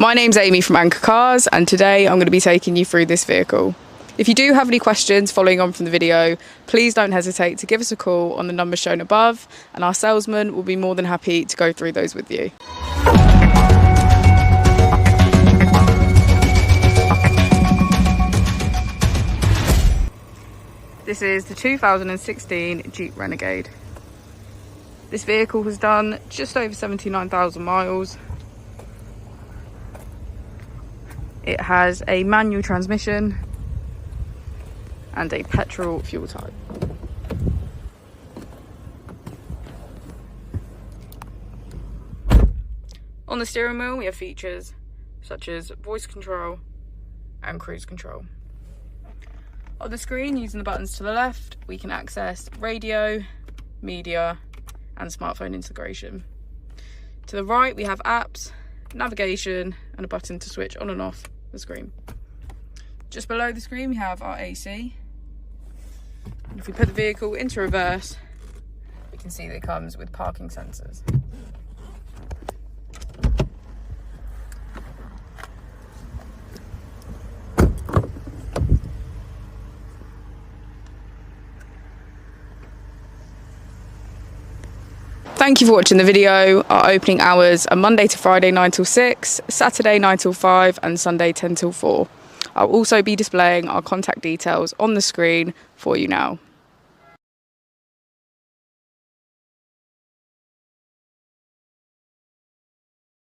My name's Amy from Anchor Cars, and today I'm going to be taking you through this vehicle. If you do have any questions following on from the video, please don't hesitate to give us a call on the number shown above, and our salesman will be more than happy to go through those with you. This is the 2016 Jeep Renegade. This vehicle has done just over 79,000 miles. It has a manual transmission and a petrol fuel type. On the steering wheel we have features such as voice control and cruise control. On the screen, using the buttons to the left, we can access radio, media and smartphone integration. To the right we have apps, navigation and a button to switch on and off the screen. Just below the screen we have our AC. And if we put the vehicle into reverse, we can see that it comes with parking sensors. Thank you for watching the video. Our opening hours are Monday to Friday 9 till 6, Saturday 9 till 5 and Sunday 10 till 4. I'll also be displaying our contact details on the screen for you now.